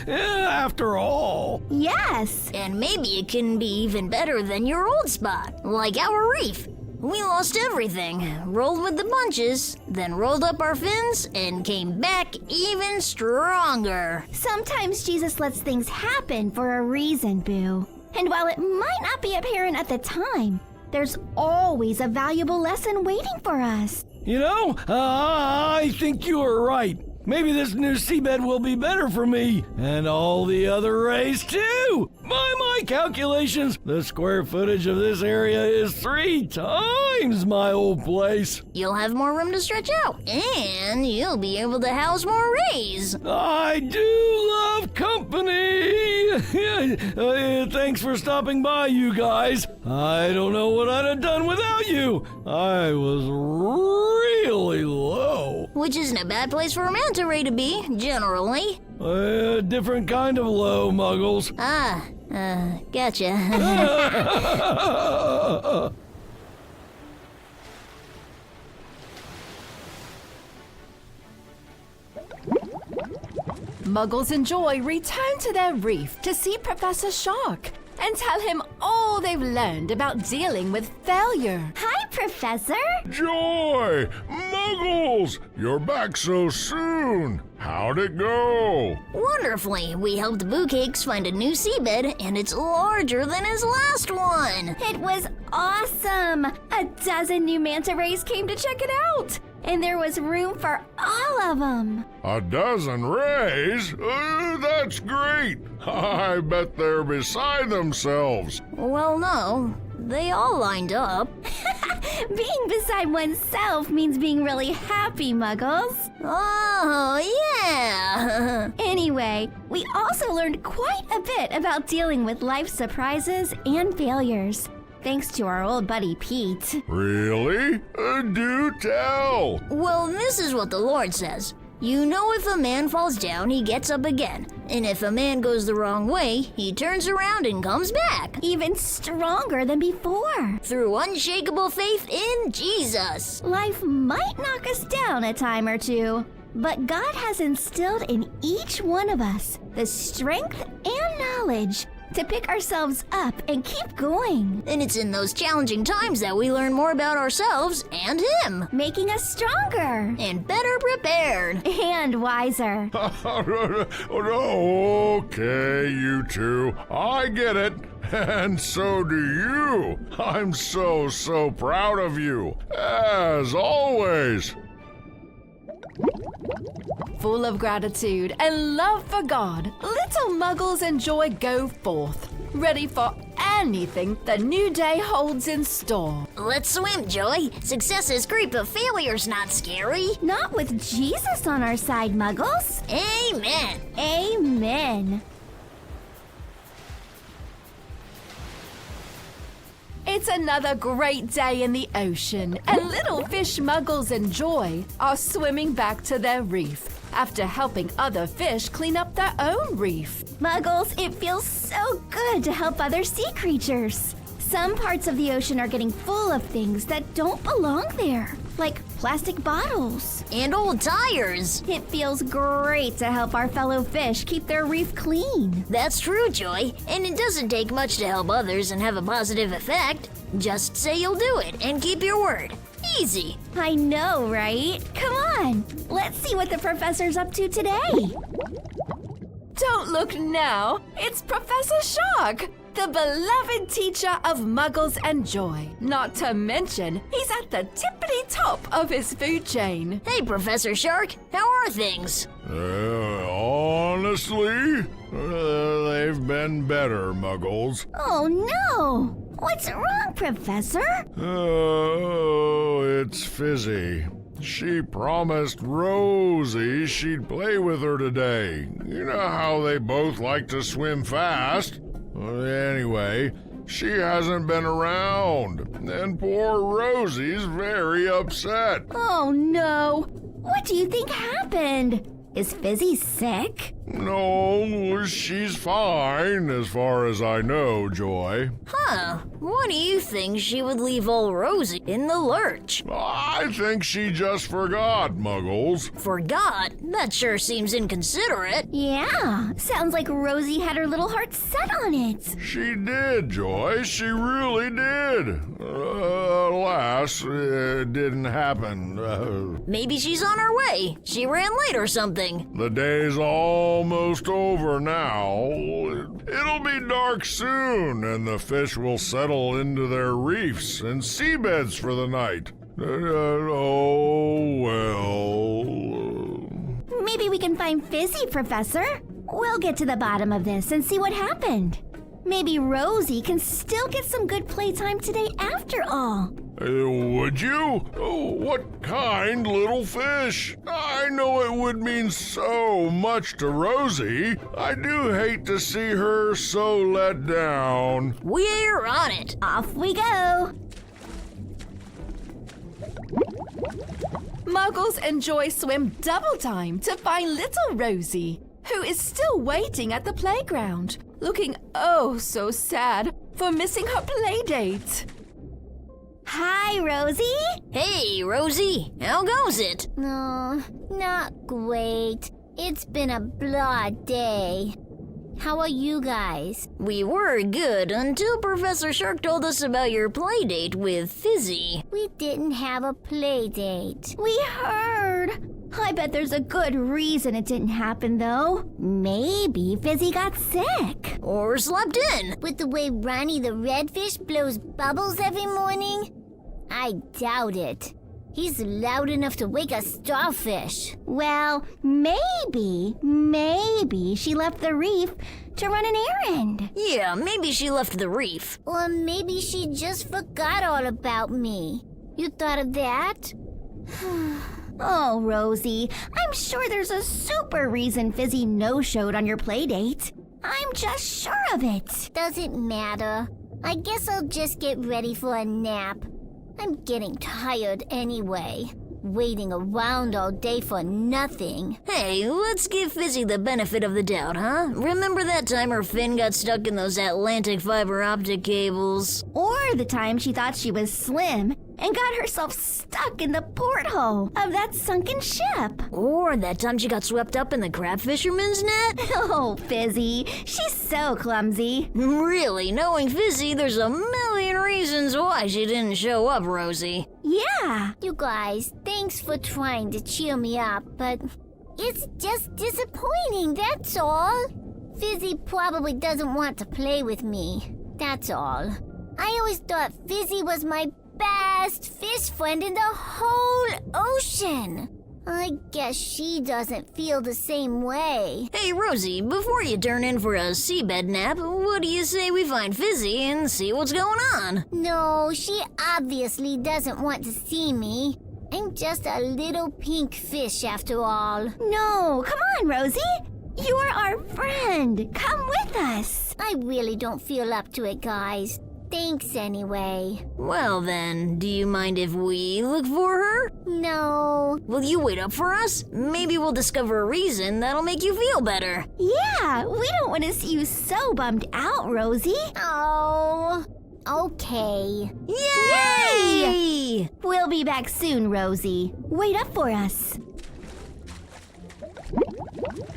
after all. Yes. And maybe it can be even better than your old spot, like our reef. We lost everything, rolled with the punches, then rolled up our fins and came back even stronger. Sometimes Jesus lets things happen for a reason, Boo. And while it might not be apparent at the time, there's always a valuable lesson waiting for us. You know, I think you are right. Maybe this new seabed will be better for me, and all the other rays too. By my calculations, the square footage of this area is 3 times my old place. You'll have more room to stretch out, and you'll be able to house more rays. I do love company. Thanks for stopping by, you guys. I don't know what I'd have done without you. I was really low. Which isn't a bad place for a manta ray to be, generally. A different kind of low, Muggles. Gotcha. Muggles and Joy return to their reef to see Professor Shark and tell him all they've learned about dealing with failure. Hi, Professor. Joy! Muggles! You're back so soon! How'd it go? Wonderfully, we helped Boo Cakes find a new seabed, and it's larger than his last one. It was awesome. A dozen new manta rays came to check it out. And there was room for all of them. A dozen rays? That's great! I bet they're beside themselves. Well, no. They all lined up. Being beside oneself means being really happy, Muggles. Oh, yeah. Anyway, we also learned quite a bit about dealing with life's surprises and failures. Thanks to our old buddy Pete. Really? Do tell! Well, this is what the Lord says. You know, if a man falls down, he gets up again. And if a man goes the wrong way, he turns around and comes back. Even stronger than before. Through unshakable faith in Jesus. Life might knock us down a time or two, but God has instilled in each one of us the strength and knowledge to pick ourselves up and keep going, And it's in those challenging times that we learn more about ourselves and Him. making us stronger And better prepared. and wiser. Okay, you two. I get it. And so do you. I'm so proud of you. As always. Full of gratitude and love for God, little muggles and Joy go forth, ready for anything the new day holds in store. Let's swim, Joy. Success is great, but failure's not scary. Not with Jesus on our side, Muggles. Amen. Amen. It's another great day in the ocean, and little fish Muggles and Joy are swimming back to their reef after helping other fish clean up their own reef. Muggles, it feels so good to help other sea creatures. Some parts of the ocean are getting full of things that don't belong there, like plastic bottles. And old tires. It feels great to help our fellow fish keep their reef clean. That's true, Joy. And it doesn't take much to help others and have a positive effect. Just say you'll do it and keep your word. Easy. I know, right? Come on, let's see what the professor's up to today. Don't look now, it's Professor Shark, the beloved teacher of Muggles and Joy. Not to mention, he's at the tippity top of his food chain. Hey, Professor Shark. How are things? Honestly, they've been better, Muggles. Oh no! What's wrong, Professor? Oh, it's Fizzy. She promised Rosie she'd play with her today. You know how they both like to swim fast. Anyway, she hasn't been around, and poor Rosie's very upset. Oh no! What do you think happened? Is Fizzy sick? No, she's fine as far as I know, Joy. Huh. Why do you think she would leave old Rosie in the lurch? I think she just forgot, Muggles. Forgot? That sure seems inconsiderate. Yeah, sounds like Rosie had her little heart set on it. She did, Joy. She really did. Alas, it didn't happen. Maybe she's on her way. She ran late or something. The day's almost over now. It'll be dark soon, and the fish will settle into their reefs and seabeds for the night. Oh, well. Maybe we can find Fizzy, Professor. We'll get to the bottom of this and see what happened. Maybe Rosie can still get some good playtime today after all. Would you? Oh, what kind little fish? I know it would mean so much to Rosie. I do hate to see her so let down. We're on it. Off we go. Muggles and Joy swim double time to find little Rosie, who is still waiting at the playground, looking oh so sad for missing her play date. Hi, Rosie. Hey, Rosie. How goes it? No, not great. It's been a blah day. How are you guys? We were good until Professor Shark told us about your play date with Fizzy. We didn't have a play date. We heard. I bet there's a good reason it didn't happen, though. Maybe Fizzy got sick. Or slept in. With the way Ronnie the redfish blows bubbles every morning? I doubt it. He's loud enough to wake a starfish. Well, maybe she left the reef to run an errand. Yeah, maybe she left the reef. Or maybe she just forgot all about me. You thought of that? Oh, Rosie, I'm sure there's a super reason Fizzy no-showed on your play date. I'm just sure of it. Doesn't matter. I guess I'll just get ready for a nap. I'm getting tired anyway. waiting around all day for nothing. Hey, let's give Fizzy the benefit of the doubt, huh? Remember that time her fin got stuck in those Atlantic fiber optic cables? Or the time she thought she was slim and got herself stuck in the porthole of that sunken ship. Or that time she got swept up in the crab fisherman's net? Oh, Fizzy, she's so clumsy. Really, knowing Fizzy, there's a million reasons why she didn't show up, Rosie. Yeah. You guys, thanks for trying to cheer me up, but it's just disappointing, that's all. Fizzy probably doesn't want to play with me, that's all. I always thought Fizzy was my best fish friend in the whole ocean. I guess she doesn't feel the same way. Hey, Rosie, before you turn in for a seabed nap, what do you say we find Fizzy and see what's going on? No, she obviously doesn't want to see me. I'm just a little pink fish after all. No, come on, Rosie. You are our friend. Come with us. I really don't feel up to it, guys. Thanks anyway. Well then, do you mind if we look for her? No. Will you wait up for us? Maybe we'll discover a reason that'll make you feel better. Yeah, we don't want to see you so bummed out, Rosie. Oh, okay. Yay! We'll be back soon, Rosie. Wait up for us.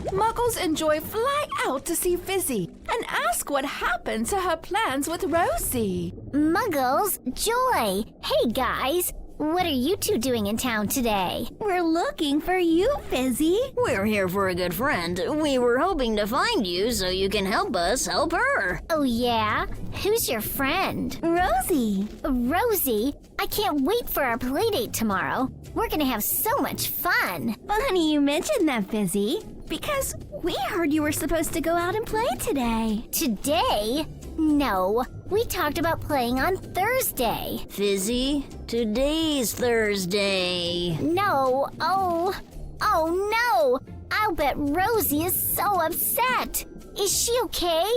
Muggles and Joy fly out to see Fizzy and ask what happened to her plans with Rosie. Muggles, Joy. Hey guys, what are you two doing in town today? We're looking for you, Fizzy. We're here for a good friend. We were hoping to find you so you can help us help her. Oh yeah? Who's your friend? Rosie. Rosie? I can't wait for our playdate tomorrow. We're gonna have so much fun. Funny you mentioned that, Fizzy, because we heard you were supposed to go out and play today. Today? No, we talked about playing on Thursday. Fizzy, today's Thursday. No, oh no! I'll bet Rosie is so upset. Is she okay?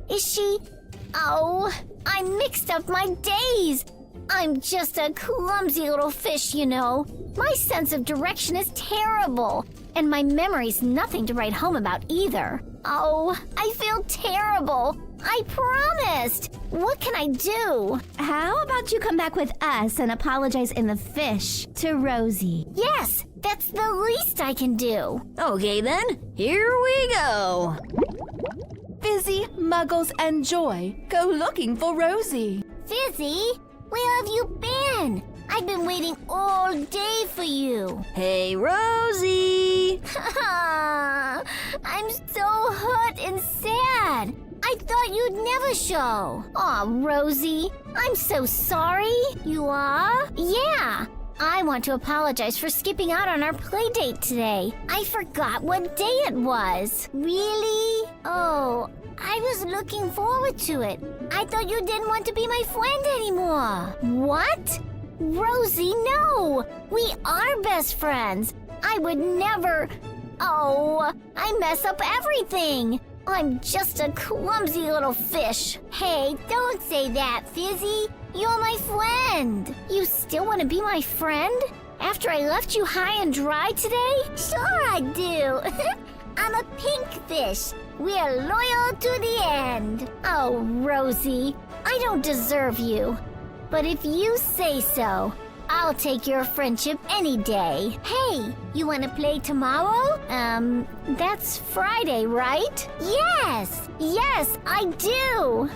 Is she... Oh, I mixed up my days. I'm just a clumsy little fish, you know. My sense of direction is terrible, and my memory's nothing to write home about either. Oh, I feel terrible. I promised. What can I do? How about you come back with us and apologize in the fish to Rosie? Yes, that's the least I can do. Okay then, here we go. Fizzy, Muggles, and Joy go looking for Rosie. Fizzy, where have you been? I've been waiting all day for you. Hey, Rosie. I'm so hurt and sad. I thought you'd never show. Aw, Rosie, I'm so sorry. You are? Yeah. I want to apologize for skipping out on our play date today. I forgot what day it was. Really? Oh, I was looking forward to it. I thought you didn't want to be my friend anymore. What? Rosie, no! We are best friends. I would never... Oh, I mess up everything. I'm just a clumsy little fish. Hey, don't say that, Fizzy. You're my friend. You still want to be my friend? After I left you high and dry today? Sure I do. I'm a pink fish. We're loyal to the end. Oh, Rosie, I don't deserve you. But if you say so, I'll take your friendship any day. Hey, you want to play tomorrow? That's Friday, right? Yes, I do.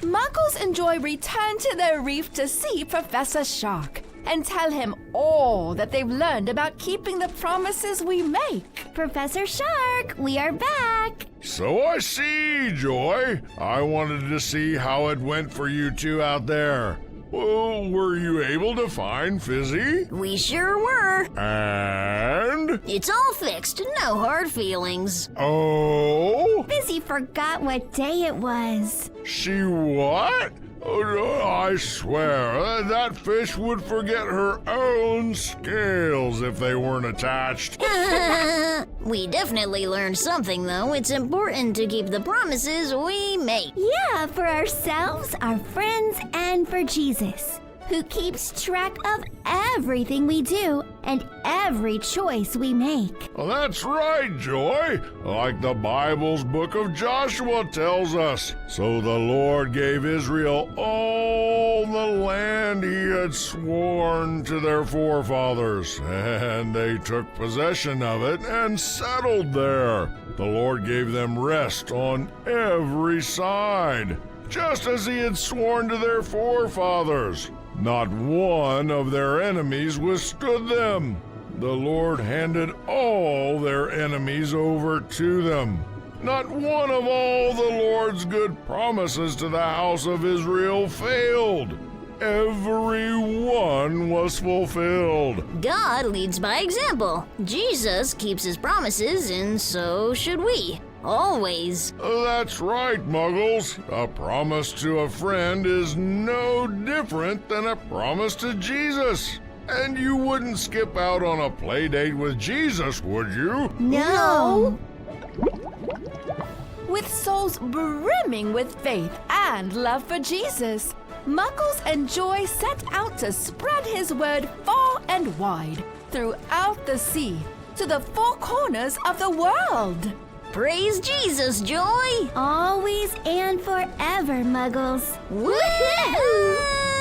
Muggles and Joy return to their reef to see Professor Shark and tell him all that they've learned about keeping the promises we make. Professor Shark, we are back. So I see, Joy. I wanted to see how it went for you two out there. Well, were you able to find Fizzy? We sure were. And? It's all fixed, no hard feelings. Oh? Fizzy forgot what day it was. She what? Oh, I swear, that fish would forget her own scales if they weren't attached. We definitely learned something, though. It's important to keep the promises we make. Yeah, for ourselves, our friends, and for Jesus. who keeps track of everything we do and every choice we make. Well, that's right, Joy. Like the Bible's book of Joshua tells us. So the Lord gave Israel all the land he had sworn to their forefathers, and they took possession of it and settled there. The Lord gave them rest on every side, just as he had sworn to their forefathers. Not one of their enemies withstood them. The Lord handed all their enemies over to them. Not one of all the Lord's good promises to the house of Israel failed. Every one was fulfilled. God leads by example. Jesus keeps his promises, and so should we. Always. That's right, Muggles. A promise to a friend is no different than a promise to Jesus. And you wouldn't skip out on a play date with Jesus, would you? No. With souls brimming with faith and love for Jesus, Muggles and Joy set out to spread his word far and wide throughout the sea to the four corners of the world. Praise Jesus, Joy! Always and forever, Muggles. Woohoo!